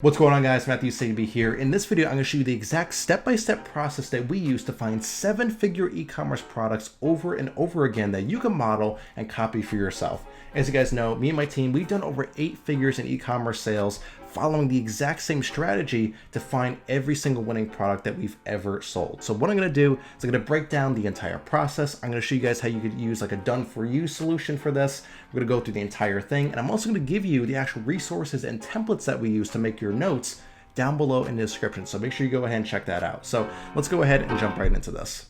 What's going on, guys? Matthew Sabia here. In this video, I'm going to show you the exact step-by-step process that we use to find 7-figure e-commerce products over and over again that you can model and copy for yourself. As you guys know, me and my team, we've done over 8 figures in e-commerce sales following the exact same strategy to find every single winning product that we've ever sold. So what I'm going to do is I'm going to break down the entire process. I'm going to show you guys how you could use like a done-for-you solution for this. We're going to go through the entire thing, and I'm also going to give you the actual resources and templates that we use to make your notes down below in the description. So make sure you go ahead and check that out. So let's go ahead and jump right into this.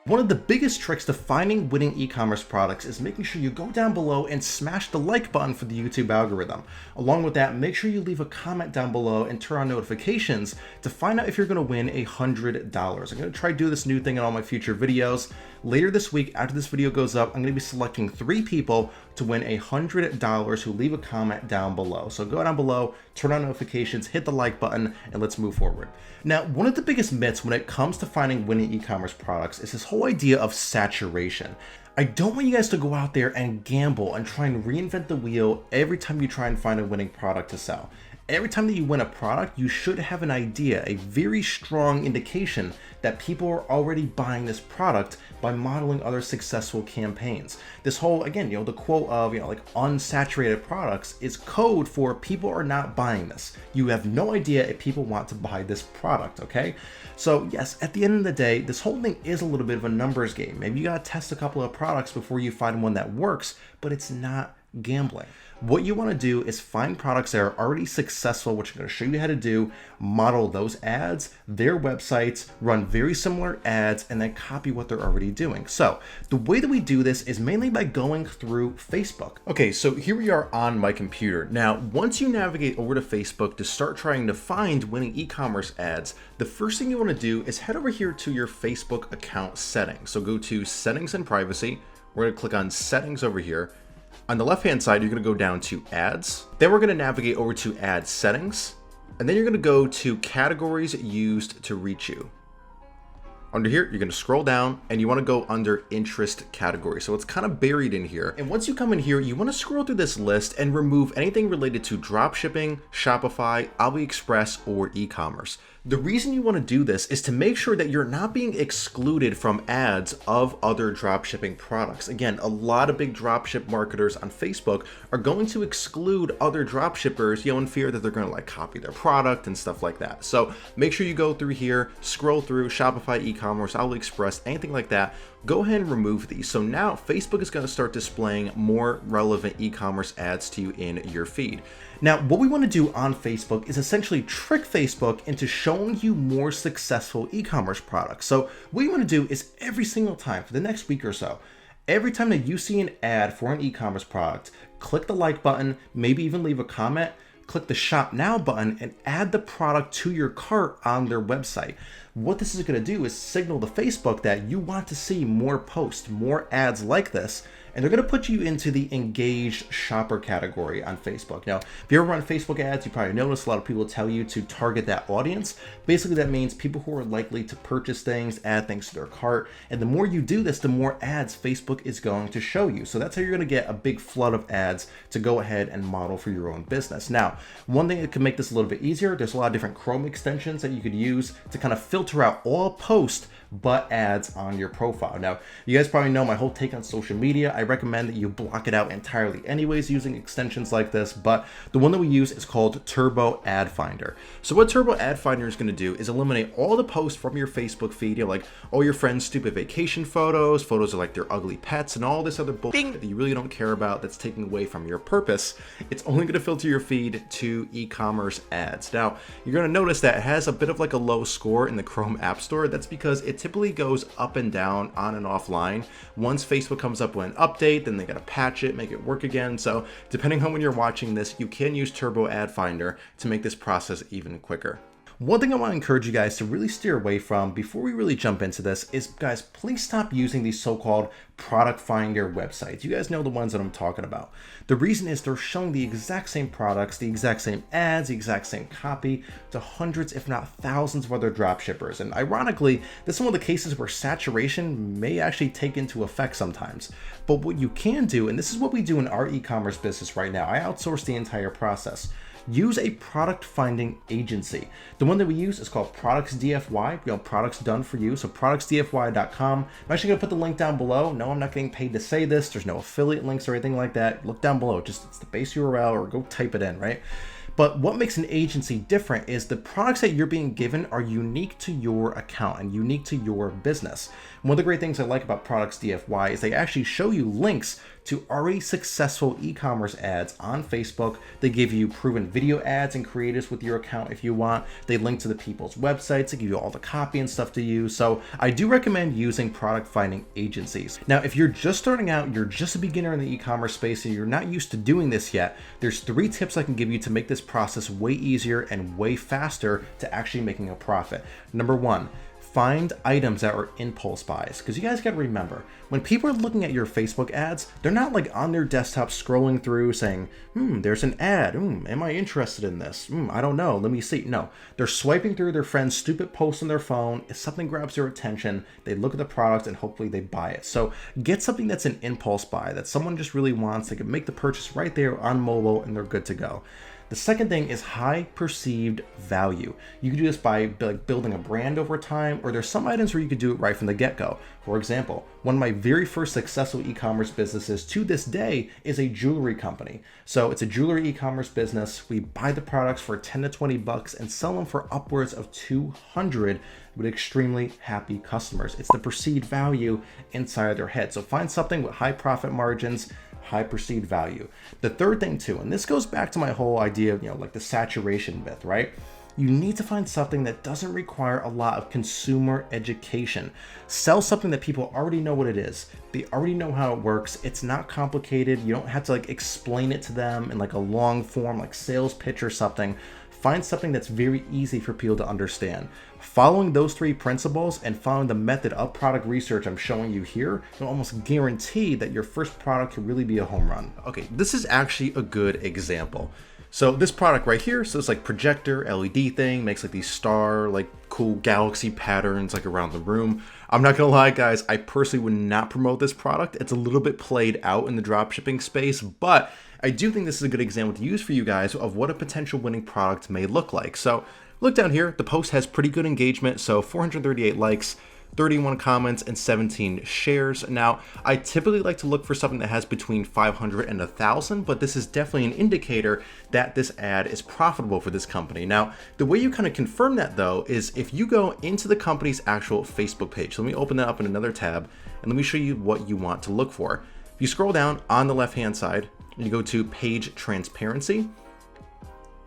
One of the biggest tricks to finding winning e-commerce products is making sure you go down below and smash the like button for the YouTube algorithm. Along with that, make sure you leave a comment down below and turn on notifications to find out if you're going to win $100. I'm going to try to do this new thing in all my future videos. Later this week, after this video goes up, I'm going to be selecting 3 people to win $100 who leave a comment down below. So go down below, turn on notifications, hit the like button, and let's move forward. Now, one of the biggest myths when it comes to finding winning e-commerce products is this whole idea of saturation. I don't want you guys to go out there and gamble and try and reinvent the wheel every time you try and find a winning product to sell. Every time that you win a product, you should have an idea, a very strong indication that people are already buying this product by modeling other successful campaigns. This whole, again, the quote of, like unsaturated products is code for people are not buying this. You have no idea if people want to buy this product, okay? So yes, at the end of the day, this whole thing is a little bit of a numbers game. Maybe you gotta test a couple of products before you find one that works, but it's not gambling. What you want to do is find products that are already successful, which I'm going to show you how to do, model those ads, their websites, run very similar ads, and then copy what they're already doing. So the way that we do this is mainly by going through Facebook. Okay, so here we are on my computer. Now, once you navigate over to Facebook to start trying to find winning e-commerce ads, the first thing you want to do is head over here to your Facebook account settings. So go to Settings and Privacy. We're going to click on Settings over here. On the left-hand side, you're going to go down to Ads. Then we're going to navigate over to Ad Settings. And then you're going to go to Categories Used to Reach You. Under here, you're going to scroll down and you want to go under Interest Category. So it's kind of buried in here. And once you come in here, you want to scroll through this list and remove anything related to dropshipping, Shopify, AliExpress, or e-commerce. The reason you want to do this is to make sure that you're not being excluded from ads of other dropshipping products. Again, a lot of big dropship marketers on Facebook are going to exclude other dropshippers, in fear that they're going to copy their product and stuff like that. So make sure you go through here, scroll through Shopify, e-commerce, AliExpress, anything like that. Go ahead and remove these. So now Facebook is going to start displaying more relevant e-commerce ads to you in your feed. Now, what we want to do on Facebook is essentially trick Facebook into showing you more successful e-commerce products. So what you want to do is every single time for the next week or so, every time that you see an ad for an e-commerce product, click the like button, maybe even leave a comment, click the Shop Now button and add the product to your cart on their website. What this is going to do is signal to Facebook that you want to see more posts, more ads like this, and they're going to put you into the engaged shopper category on Facebook. Now, if you ever run Facebook ads, you probably notice a lot of people tell you to target that audience. Basically, that means people who are likely to purchase things, add things to their cart. And the more you do this, the more ads Facebook is going to show you. So that's how you're going to get a big flood of ads to go ahead and model for your own business. Now, one thing that can make this a little bit easier, there's a lot of different Chrome extensions that you could use to kind of filter out all posts but ads on your profile. Now, you guys probably know my whole take on social media. I recommend that you block it out entirely anyways using extensions like this, but the one that we use is called Turbo Ad Finder. So what Turbo Ad Finder is going to do is eliminate all the posts from your Facebook feed, like all your friends' stupid vacation photos, photos of their ugly pets, and all this other bullshit that you really don't care about that's taking away from your purpose. It's only going to filter your feed to e-commerce ads. Now, you're going to notice that it has a bit of a low score in the Chrome App Store. That's because it typically goes up and down, on and offline. Once Facebook comes up with an update, then they got to patch it, make it work again. So depending on when you're watching this, you can use Turbo Ad Finder to make this process even quicker. One thing I want to encourage you guys to really steer away from before we really jump into this is, guys, please stop using these so-called product finder websites. You guys know the ones that I'm talking about. The reason is they're showing the exact same products, the exact same ads, the exact same copy to hundreds, if not thousands of other dropshippers. And ironically, this is one of the cases where saturation may actually take into effect sometimes. But what you can do, and this is what we do in our e-commerce business right now, I outsource the entire process. Use a product finding agency. The one that we use is called ProductsDFY, products done for you. So ProductsDFY.com. I'm actually gonna put the link down below. No, I'm not getting paid to say this. There's no affiliate links or anything like that. Look down below, it's the base URL, or go type it in, right? But what makes an agency different is the products that you're being given are unique to your account and unique to your business. One of the great things I like about ProductsDFY is they actually show you links to already successful e-commerce ads on Facebook. They give you proven video ads and creatives with your account if you want. They link to the people's websites. They give you all the copy and stuff to use. So I do recommend using product finding agencies. Now, if you're just starting out, you're just a beginner in the e-commerce space and you're not used to doing this yet, there's 3 tips I can give you to make this process way easier and way faster to actually making a profit. Number 1, find items that are impulse buys. Because you guys got to remember, when people are looking at your Facebook ads, they're not like on their desktop scrolling through saying, there's an ad. Am I interested in this? I don't know. Let me see. No, they're swiping through their friend's stupid posts on their phone. If something grabs their attention, they look at the product and hopefully they buy it. So get something that's an impulse buy that someone just really wants. They can make the purchase right there on mobile and they're good to go. The second thing is high perceived value. You can do this by building a brand over time, or there's some items where you could do it right from the get-go. For example, one of my very first successful e-commerce businesses to this day is a jewelry company. So it's a jewelry e-commerce business. We buy the products for 10 to 20 bucks and sell them for upwards of 200 with extremely happy customers. It's the perceived value inside of their head. So find something with high profit margins, high perceived value. The third thing too, and this goes back to my whole idea of, like the saturation myth, right? You need to find something that doesn't require a lot of consumer education. Sell something that people already know what it is. They already know how it works. It's not complicated. You don't have to explain it to them in a long form, sales pitch or something. Find something that's very easy for people to understand. Following those 3 principles and following the method of product research I'm showing you here, you'll almost guarantee that your first product could really be a home run. Okay, this is actually a good example. So this product right here, so it's projector LED thing, makes these star, cool galaxy patterns around the room. I'm not gonna lie, guys, I personally would not promote this product. It's a little bit played out in the dropshipping space, but I do think this is a good example to use for you guys of what a potential winning product may look like. So look down here, the post has pretty good engagement, so 438 likes, 31 comments, and 17 shares. Now, I typically like to look for something that has between 500 and 1,000, but this is definitely an indicator that this ad is profitable for this company. Now, the way you kind of confirm that though is if you go into the company's actual Facebook page. So let me open that up in another tab and let me show you what you want to look for. If you scroll down on the left-hand side, you go to page transparency,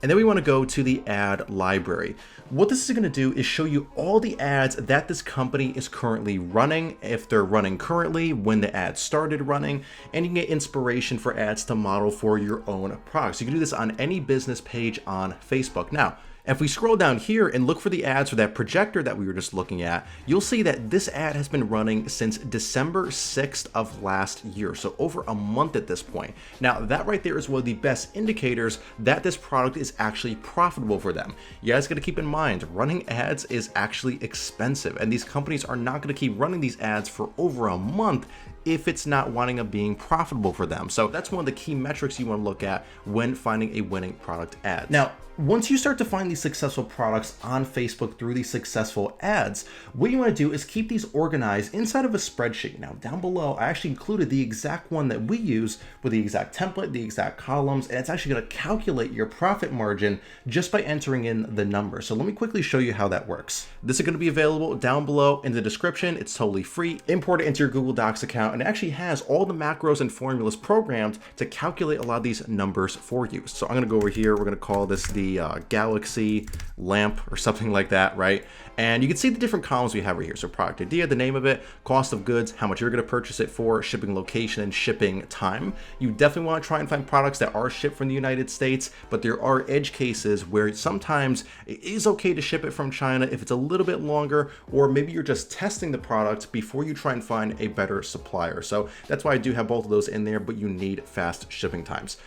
and then we want to go to the ad library. What this is going to do is show you all the ads that this company is currently running, if they're running currently, when the ad started running, and you can get inspiration for ads to model for your own products. You can do this on any business page on Facebook. Now, if we scroll down here and look for the ads for that projector that we were just looking at, you'll see that this ad has been running since December 6th of last year, so over a month at this point. Now, that right there is one of the best indicators that this product is actually profitable for them. You guys got to keep in mind, running ads is actually expensive, and these companies are not going to keep running these ads for over a month if it's not winding up being profitable for them. So that's one of the key metrics you want to look at when finding a winning product ad. Now, once you start to find these successful products on Facebook through these successful ads, what you want to do is keep these organized inside of a spreadsheet. Now, down below, I actually included the exact one that we use with the exact template, the exact columns, and it's actually going to calculate your profit margin just by entering in the numbers. So let me quickly show you how that works. This is going to be available down below in the description. It's totally free. Import it into your Google Docs account and it actually has all the macros and formulas programmed to calculate a lot of these numbers for you. So I'm going to go over here. We're going to call this the Galaxy lamp or something like that, right? And you can see the different columns we have right here. So product idea, the name of it, cost of goods, how much you're going to purchase it for, shipping location, and shipping time. You definitely want to try and find products that are shipped from the United States, but there are edge cases where sometimes it is okay to ship it from China if it's a little bit longer, or maybe you're just testing the product before you try and find a better supplier. So that's why I do have both of those in there, but you need fast shipping times.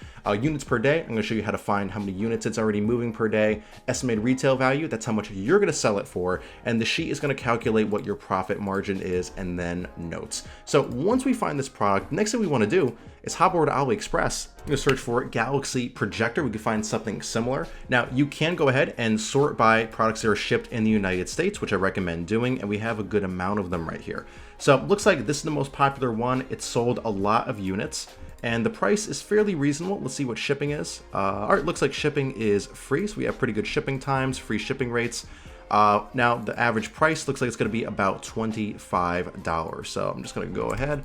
Units per day, I'm going to show you how to find how many units it's already moving per day. Estimated retail value, that's how much you're going to sell it for. And the sheet is going to calculate what your profit margin is, and then notes. So once we find this product, next thing we want to do is hop over to AliExpress. I'm going to search for Galaxy projector. We can find something similar. Now you can go ahead and sort by products that are shipped in the United States, which I recommend doing. And we have a good amount of them right here. So it looks like this is the most popular one. It sold a lot of units, and the price is fairly reasonable. Let's see what shipping is. All right, looks like shipping is free. So we have pretty good shipping times, free shipping rates. Now the average price looks like it's going to be about $25. So I'm just going to go ahead.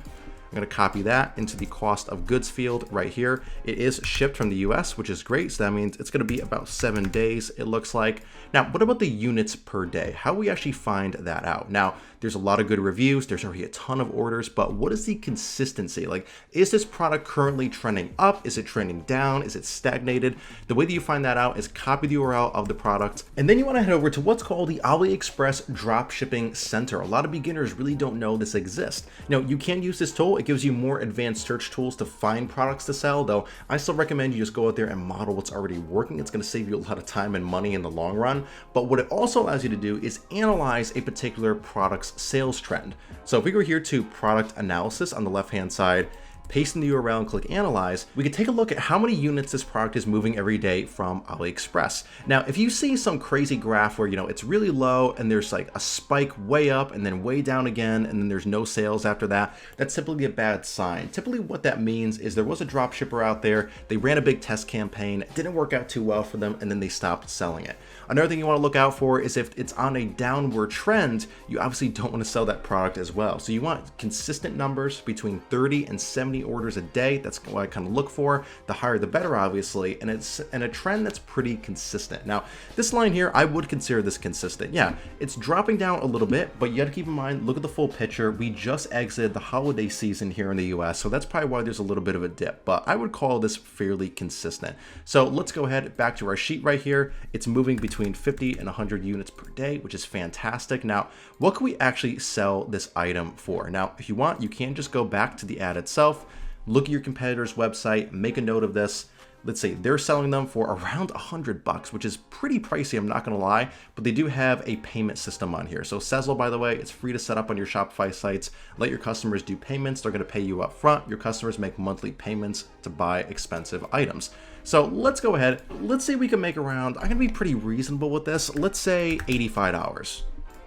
I'm going to copy that into the cost of goods field right here. It is shipped from the US, which is great. So that means it's going to be about 7 days, it looks like. Now, what about the units per day? How do we actually find that out? Now, there's a lot of good reviews. There's already a ton of orders, but what is the consistency? Like, is this product currently trending up? Is it trending down? Is it stagnated? The way that you find that out is copy the URL of the product, and then you want to head over to what's called the AliExpress Dropshipping Center. A lot of beginners really don't know this exists. Now, you can use this tool. It gives you more advanced search tools to find products to sell, though I still recommend you just go out there and model what's already working. It's going to save you a lot of time and money in the long run. But what it also allows you to do is analyze a particular product's sales trend. So if we go here to product analysis on the left hand side, paste in the URL and click analyze, we can take a look at how many units this product is moving every day from AliExpress. Now, if you see some crazy graph where, it's really low and there's like a spike way up and then way down again, and then there's no sales after that, that's typically a bad sign. Typically what that means is there was a drop shipper out there, they ran a big test campaign, it didn't work out too well for them, and then they stopped selling it. Another thing you want to look out for is if it's on a downward trend, you obviously don't want to sell that product as well. So you want consistent numbers between 30 and 70 orders a day. That's what I kind of look for. The higher the better, obviously, and it's a trend that's pretty consistent. Now, this line here, I would consider this consistent. Yeah, it's dropping down a little bit, but you got to keep in mind, look at the full picture. We just exited the holiday season here in the US, so that's probably why there's a little bit of a dip, but I would call this fairly consistent. So let's go ahead back to our sheet right here. It's moving between 50 and 100 units per day, which is fantastic. Now, what can we actually sell this item for? Now, if you want, you can just go back to the ad itself, look at your competitor's website, make a note of this. Let's say they're selling them for around $100, which is pretty pricey, I'm not gonna lie, but they do have a payment system on here. So Sezzle, by the way, it's free to set up on your Shopify sites. Let your customers do payments. They're gonna pay you up front. Your customers make monthly payments to buy expensive items. So let's go ahead. Let's say we can make around, I'm gonna be pretty reasonable with this. Let's say $85.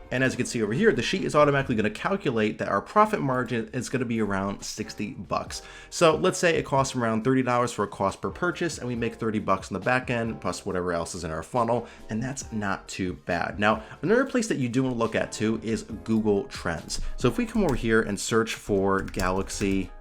And as you can see over here, the sheet is automatically going to calculate that our profit margin is going to be around $60. So let's say it costs around $30 for a cost per purchase, and we make $30 on the back end plus whatever else is in our funnel, and that's not too bad. Now, another place that you do want to look at too is Google Trends. So if we come over here and search for Galaxy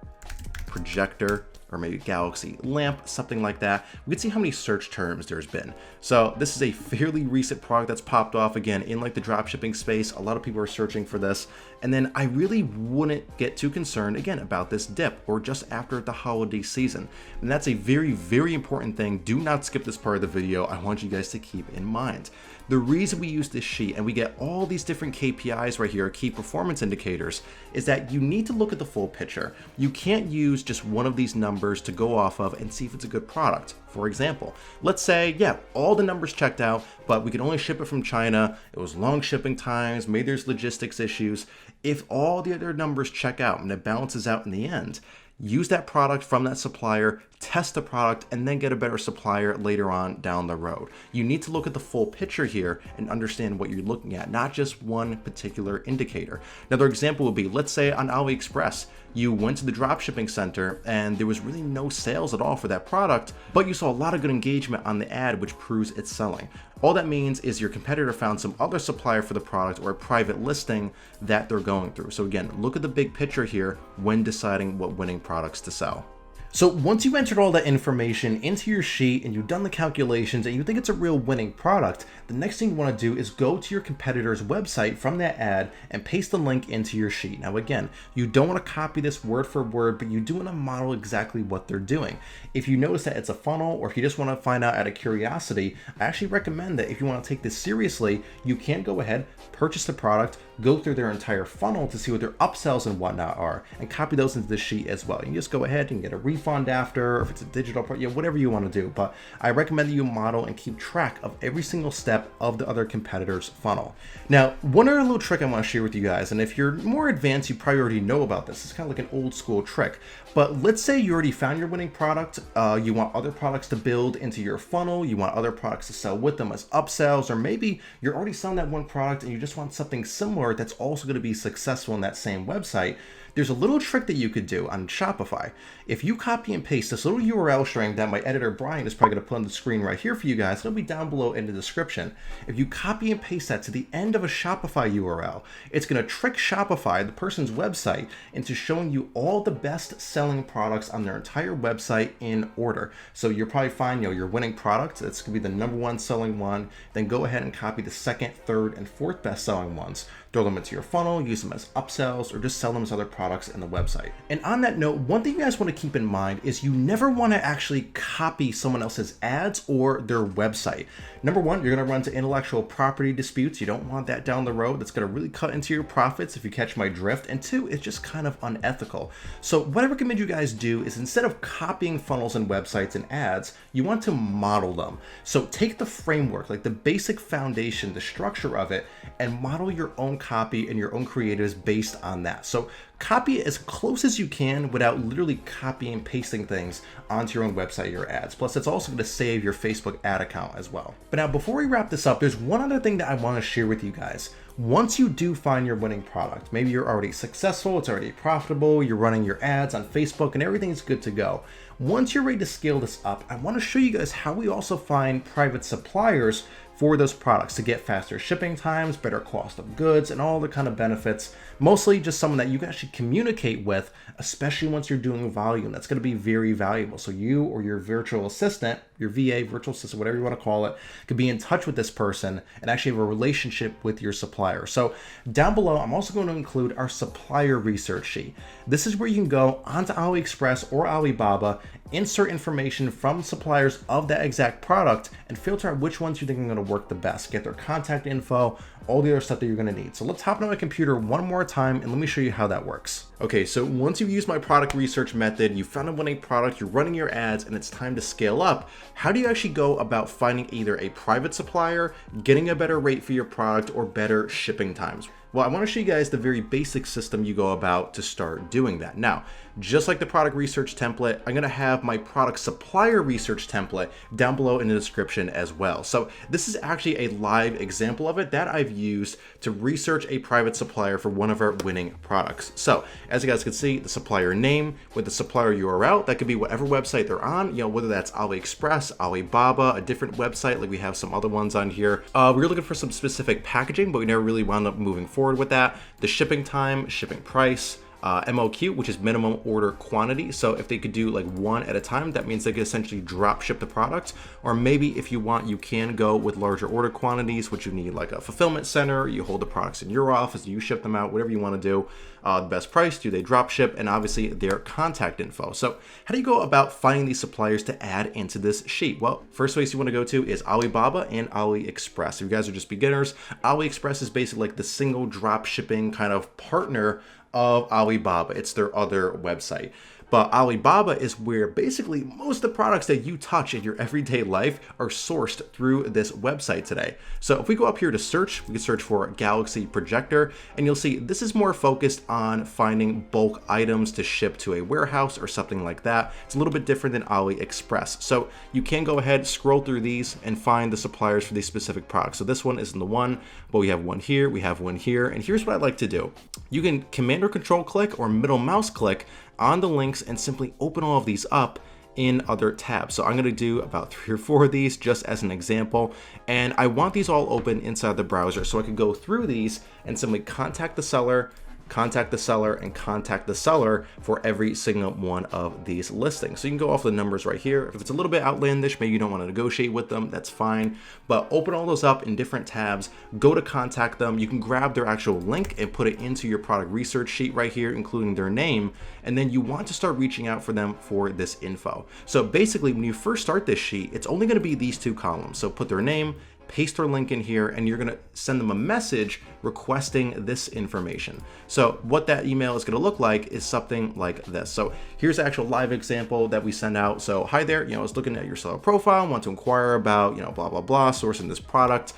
projector, or maybe Galaxy lamp, something like that, we can see how many search terms there's been. So this is a fairly recent product that's popped off again in like the dropshipping space. A lot of people are searching for this. And then I really wouldn't get too concerned again about this dip or just after the holiday season. And that's a very, very important thing. Do not skip this part of the video. I want you guys to keep in mind. The reason we use this sheet and we get all these different KPIs right here, key performance indicators, is that you need to look at the full picture. You can't use just one of these numbers to go off of and see if it's a good product. For example, let's say, yeah, all the numbers checked out, but we could only ship it from China. It was long shipping times, maybe there's logistics issues. If all the other numbers check out and it balances out in the end, use that product from that supplier, test the product, and then get a better supplier later on down the road. You need to look at the full picture here and understand what you're looking at, not just one particular indicator. Another example would be, let's say on AliExpress, you went to the dropshipping center and there was really no sales at all for that product, but you saw a lot of good engagement on the ad, which proves it's selling. All that means is your competitor found some other supplier for the product or a private listing that they're going through. So again, look at the big picture here when deciding what winning products to sell. So once you entered all that information into your sheet and you've done the calculations and you think it's a real winning product, the next thing you want to do is go to your competitor's website from that ad and paste the link into your sheet. Now again, you don't want to copy this word for word, but you do want to model exactly what they're doing. If you notice that it's a funnel, or if you just want to find out out of curiosity, I actually recommend that if you want to take this seriously, you can go ahead, purchase the product, go through their entire funnel to see what their upsells and whatnot are, and copy those into the sheet as well. You can just go ahead and get a refund after, or if it's a digital part, whatever you want to do. But I recommend that you model and keep track of every single step of the other competitor's funnel. Now, one other little trick I want to share with you guys, and if you're more advanced, you probably already know about this. It's kind of like an old school trick. But let's say you already found your winning product, you want other products to build into your funnel, you want other products to sell with them as upsells, or maybe you're already selling that one product and you just want something similar that's also going to be successful in that same website. There's a little trick that you could do on Shopify. If you copy and paste this little URL string that my editor Brian is probably going to put on the screen right here for you guys, it'll be down below in the description. If you copy and paste that to the end of a Shopify URL, it's going to trick Shopify, the person's website, into showing you all the best selling products on their entire website in order. So you'll probably find, your winning product, that's going to be the number one selling one. Then go ahead and copy the second, third, and fourth best selling ones. Throw them into your funnel, use them as upsells, or just sell them as other products in the website. And on that note, one thing you guys want to keep in mind is you never want to actually copy someone else's ads or their website. Number one, you're going to run into intellectual property disputes. You don't want that down the road. That's going to really cut into your profits if you catch my drift. And two, it's just kind of unethical. So what I recommend you guys do is, instead of copying funnels and websites and ads, you want to model them. So take the framework, like the basic foundation, the structure of it, and model your own copy and your own creatives based on that. So copy it as close as you can without literally copying and pasting things onto your own website, your ads. Plus, it's also going to save your Facebook ad account as well. But now, before we wrap this up, there's one other thing that I want to share with you guys. Once you do find your winning product, maybe you're already successful, it's already profitable, you're running your ads on Facebook and everything's good to go. Once you're ready to scale this up, I want to show you guys how we also find private suppliers for those products to get faster shipping times, better cost of goods, and all the kind of benefits. Mostly just someone that you can actually communicate with, especially once you're doing volume. That's going to be very valuable. So you or your virtual assistant, your VA, virtual assistant, whatever you want to call it, could be in touch with this person and actually have a relationship with your supplier. So down below, I'm also going to include our supplier research sheet. This is where you can go onto AliExpress or Alibaba, insert information from suppliers of that exact product, and filter out which ones you think are going to work the best. Get their contact info, all the other stuff that you're going to need. So let's hop on my computer one more time and let me show you how that works. Okay, so once you've used my product research method, you found a winning product, you're running your ads, and it's time to scale up, how do you actually go about finding either a private supplier, getting a better rate for your product, or better shipping times? Well, I want to show you guys the very basic system you go about to start doing that. Now, just like the product research template, I'm going to have my product supplier research template down below in the description as well. So this is actually a live example of it that I've used to research a private supplier for one of our winning products. So as you guys can see, the supplier name with the supplier URL, that could be whatever website they're on, whether that's AliExpress, Alibaba, a different website, like we have some other ones on here. We were looking for some specific packaging, but we never really wound up moving forward with that. The shipping time, shipping price, MOQ, which is minimum order quantity. So if they could do like one at a time, that means they could essentially drop ship the product. Or maybe if you want, you can go with larger order quantities, which you need like a fulfillment center, you hold the products in your office, you ship them out, whatever you want to do. The best price, do they drop ship, and obviously their contact info. So how do you go about finding these suppliers to add into this sheet? Well, first place you want to go to is Alibaba and AliExpress. If you guys are just beginners, AliExpress is basically like the single drop shipping kind of partner of Alibaba. It's their other website. But Alibaba is where basically most of the products that you touch in your everyday life are sourced through this website today. So if we go up here to search, we can search for Galaxy projector, and you'll see this is more focused on finding bulk items to ship to a warehouse or something like that. It's a little bit different than AliExpress. So you can go ahead, scroll through these and find the suppliers for these specific products. So this one isn't the one, but we have one here, we have one here, and here's what I like to do. You can command or control click or middle mouse click on the links and simply open all of these up in other tabs. So I'm going to do about 3 or 4 of these just as an example, and I want these all open inside the browser so I can go through these and simply contact the seller, and contact the seller for every single one of these listings. So you can go off the numbers right here. If it's a little bit outlandish, maybe you don't want to negotiate with them, that's fine. But open all those up in different tabs, go to contact them. You can grab their actual link and put it into your product research sheet right here, including their name. And then you want to start reaching out for them for this info. So basically, when you first start this sheet, it's only going to be these 2 columns. So put their name, paste their link in here, and you're going to send them a message requesting this information. So what that email is going to look like is something like this. So here's the actual live example that we send out. So hi there, I was looking at your seller profile, want to inquire about, blah, blah, blah, sourcing this product.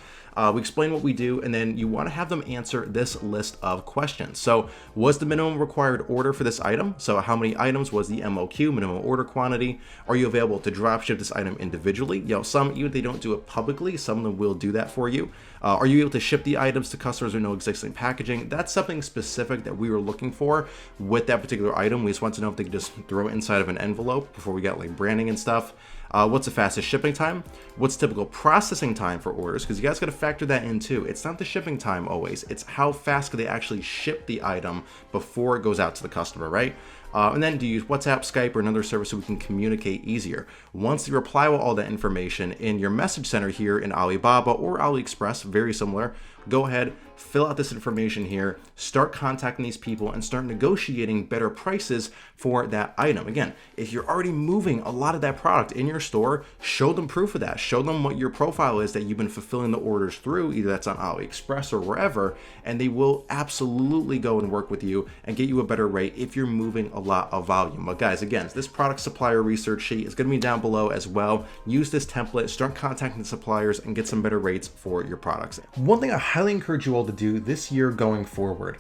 We explain what we do, and then you want to have them answer this list of questions. So was the minimum required order for this item? So how many items was the MOQ, minimum order quantity? Are you available to drop ship this item individually? Some, even if they don't do it publicly, some of them will do that for you. Are you able to ship the items to customers with no existing packaging? That's something specific that we were looking for with that particular item. We just want to know if they could just throw it inside of an envelope before we got like branding and stuff. What's the fastest shipping time? What's typical processing time for orders? Because you guys got to factor that in too. It's not the shipping time always. It's how fast can they actually ship the item before it goes out to the customer, right? And then do you use WhatsApp, Skype, or another service so we can communicate easier? Once you reply with all that information in your message center here in Alibaba or AliExpress, very similar, go ahead, fill out this information here, start contacting these people and start negotiating better prices for that item. Again, if you're already moving a lot of that product in your store, show them proof of that. Show them what your profile is that you've been fulfilling the orders through, either that's on AliExpress or wherever, and they will absolutely go and work with you and get you a better rate if you're moving a lot of volume. But guys, again, this product supplier research sheet is going to be down below as well. Use this template, start contacting the suppliers and get some better rates for your products. One thing I highly encourage you all to do this year going forward,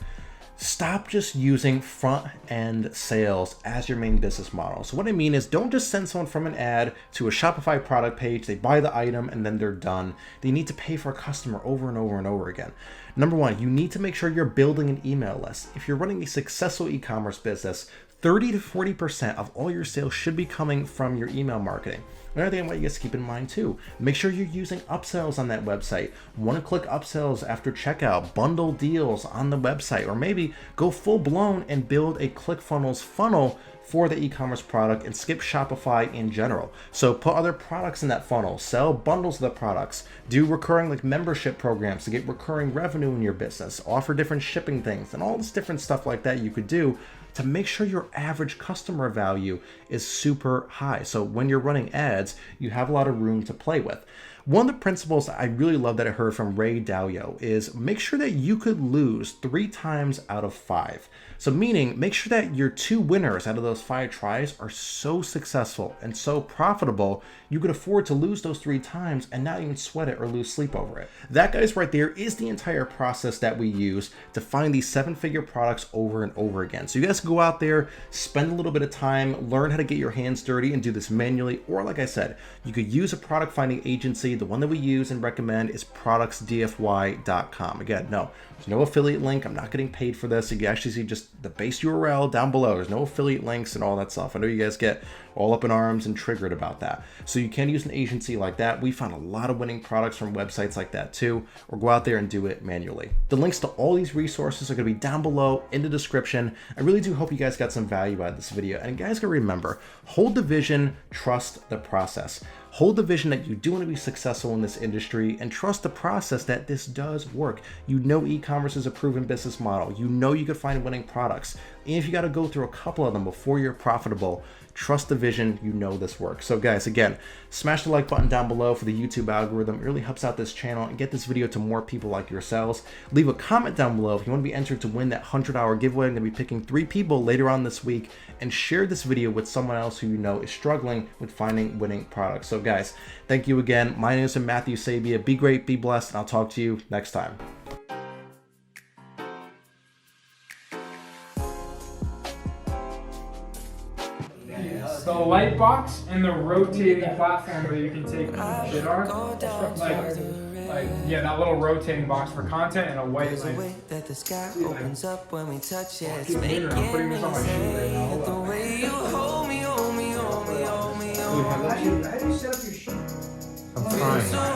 stop just using front-end sales as your main business model. So what I mean is, don't just send someone from an ad to a Shopify product page, they buy the item and then they're done. They need to pay for a customer over and over and over again. Number one, you need to make sure you're building an email list. If you're running a successful e-commerce business, 30 to 40% of all your sales should be coming from your email marketing. Another thing I want you guys to keep in mind too, make sure you're using upsells on that website. One-click upsells after checkout, bundle deals on the website, or maybe go full blown and build a ClickFunnels funnel for the e-commerce product and skip Shopify in general. So put other products in that funnel, sell bundles of the products, do recurring like membership programs to get recurring revenue in your business, offer different shipping things and all this different stuff like that you could do to make sure your average customer value is super high. So when you're running ads, you have a lot of room to play with. One of the principles I really love that I heard from Ray Dalio is make sure that you could lose 3 times out of 5. So meaning, make sure that your 2 winners out of those 5 tries are so successful and so profitable, you could afford to lose those 3 times and not even sweat it or lose sleep over it. That, guys, right there is the entire process that we use to find these 7-figure products over and over again. So you guys can go out there, spend a little bit of time, learn how to get your hands dirty and do this manually. Or like I said, you could use a product finding agency. The one that we use and recommend is ProductsDFY.com. Again, no, there's no affiliate link. I'm not getting paid for this. You can actually see just the base URL down below. There's no affiliate links and all that stuff. I know you guys get all up in arms and triggered about that. So you can use an agency like that. We found a lot of winning products from websites like that too, or go out there and do it manually. The links to all these resources are going to be down below in the description. I really do hope you guys got some value out of this video. And guys, gotta remember, hold the vision, trust the process. Hold the vision that you do want to be successful in this industry and trust the process that this does work. You know e-commerce is a proven business model. You know you could find winning products. And if you got to go through a couple of them before you're profitable, trust the vision, you know this works. So guys, again, smash the like button down below for the YouTube algorithm. It really helps out this channel and get this video to more people like yourselves. Leave a comment down below if you want to be entered to win that 100-hour giveaway. I'm going to be picking 3 people later on this week, and share this video with someone else who you know is struggling with finding winning products. So guys, thank you again. My name is Matthew Sabia. Be great, be blessed, and I'll talk to you next time. The light box and the rotating platform that you can take shit on. Yeah, that little rotating box for content and a white light. That the sky opens up when we touch it. It's I'm putting this on my shoe right now. Hold the on. way you hold me, hold me, hold me, hold me, hold me. How do you set up your shoe? I'm trying.